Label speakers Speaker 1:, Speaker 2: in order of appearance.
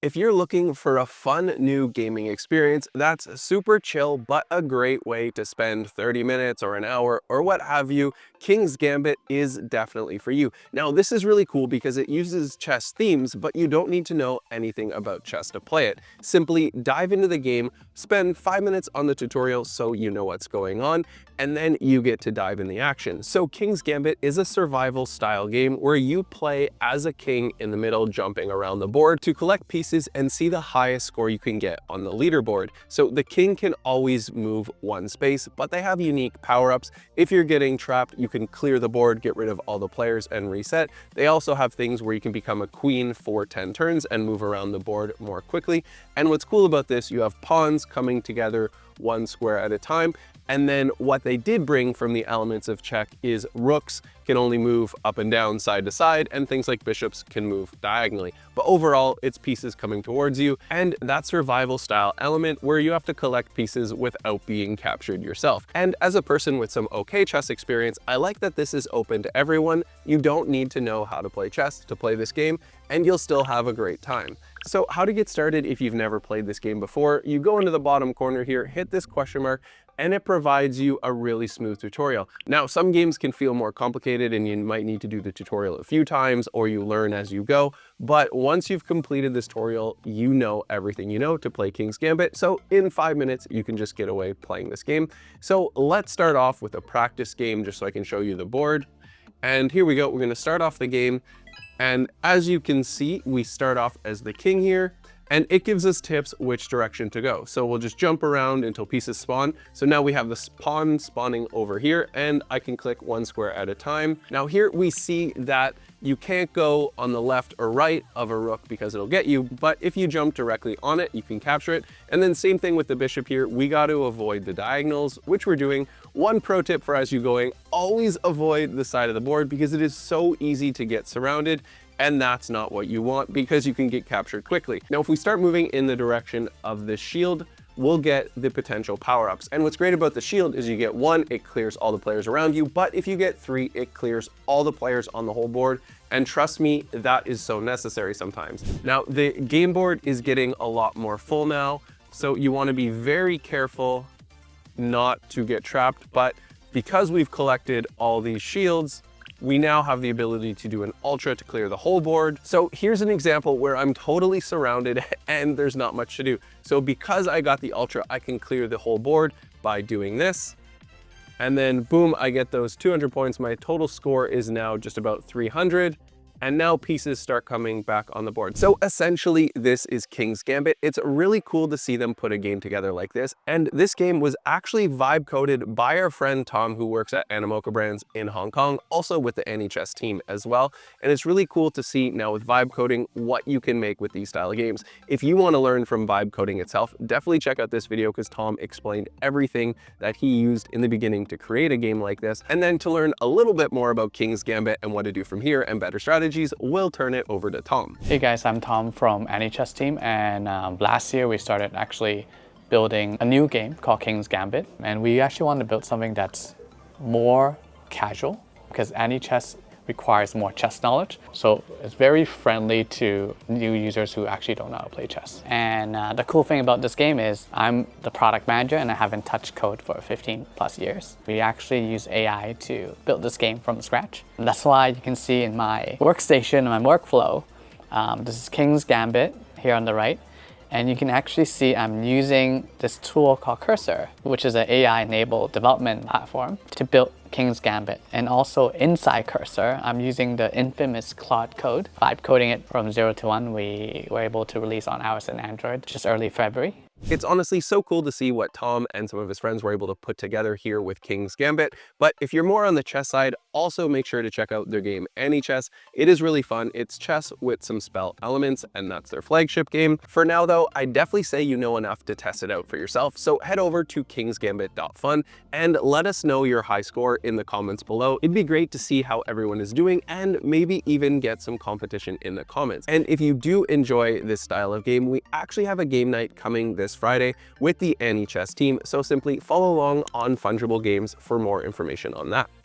Speaker 1: If you're looking for a fun new gaming experience that's super chill but a great way to spend 30 minutes or an hour or what have you, King's Gambit is definitely for you. Now, this is really cool because it uses chess themes, but you don't need to know anything about chess to play it. Simply dive into the game, spend 5 minutes on the tutorial so you know what's going on, and then you get to dive in the action. So King's Gambit is a survival style game where you play as a king in the middle, jumping around the board to collect pieces and see the highest score you can get on the leaderboard. So the king can always move one space, but they have unique power-ups. If you're getting trapped, you can clear the board, get rid of all the players and reset. They also have things where you can become a queen for 10 turns and move around the board more quickly. And what's cool about this, you have pawns coming together one square at a time. And then what they did bring from the elements of check is rooks can only move up and down, side to side, and things like bishops can move diagonally. But overall, it's pieces coming towards you, and that survival style element where you have to collect pieces without being captured yourself. And as a person with some okay chess experience, I like that this is open to everyone. You don't need to know how to play chess to play this game, and you'll still have a great time. So how to get started if you've never played this game before, you go into the bottom corner here, hit this question mark, and it provides you a really smooth tutorial. Now, some games can feel more complicated and you might need to do the tutorial a few times or you learn as you go. But once you've completed this tutorial, you know everything you know to play King's Gambit. So in 5 minutes, you can just get away playing this game. So let's start off with a practice game just so I can show you the board. And here we go. We're going to start off the game. And as you can see, we start off as the king here. And it gives us tips which direction to go. So we'll just jump around until pieces spawn. So now we have the pawn spawning over here and I can click one square at a time. Now here we see that you can't go on the left or right of a rook because it'll get you, but if you jump directly on it, you can capture it. And then same thing with the bishop here. We got to avoid the diagonals, which we're doing. One pro tip for as you going, always avoid the side of the board because it is so easy to get surrounded. And that's not what you want because you can get captured quickly. Now, if we start moving in the direction of the shield, we'll get the potential power-ups. And what's great about the shield is you get 1, it clears all the players around you, but if you get 3, it clears all the players on the whole board. And trust me, that is so necessary sometimes. Now, the game board is getting a lot more full now, so you want to be very careful not to get trapped. But because we've collected all these shields, we now have the ability to do an ultra to clear the whole board. So here's an example where I'm totally surrounded and there's not much to do. So because I got the ultra, I can clear the whole board by doing this. And then boom, I get those 200 points. My total score is now just about 300. And now pieces start coming back on the board. So essentially, this is King's Gambit. It's really cool to see them put a game together like this. And this game was actually vibe coded by our friend Tom, who works at Animoca Brands in Hong Kong, also with the Anichess team as well. And it's really cool to see now with vibe coding what you can make with these style of games. If you want to learn from vibe coding itself, definitely check out this video because Tom explained everything that he used in the beginning to create a game like this. And then to learn a little bit more about King's Gambit and what to do from here and better strategies, we'll turn it over to Tom.
Speaker 2: Hey guys, I'm Tom from Anichess team, and last year we started actually building a new game called King's Gambit, and we actually want to build something that's more casual because Anichess requires more chess knowledge, so it's very friendly to new users who actually don't know how to play chess. And the cool thing about this game is I'm the product manager and I haven't touched code for 15 plus years. We actually use AI to build this game from scratch. And that's why you can see in my workstation, my workflow, this is King's Gambit here on the right. And you can actually see I'm using this tool called Cursor, which is an AI-enabled development platform to build King's Gambit. And also inside Cursor, I'm using the infamous Claude code. Vibe coding it from 0 to 1, we were able to release on iOS and Android just early February.
Speaker 1: It's honestly so cool to see what Tom and some of his friends were able to put together here with King's Gambit. But if you're more on the chess side, also make sure to check out their game Anichess. It is really fun. It's chess with some spell elements, and that's their flagship game. For now though, I definitely say you know enough to test it out for yourself. So head over to kingsgambit.fun and let us know your high score in the comments below. It'd be great to see how everyone is doing and maybe even get some competition in the comments. And if you do enjoy this style of game, we actually have a game night coming this Friday with the Anichess team. So simply follow along on Fungible Games for more information on that.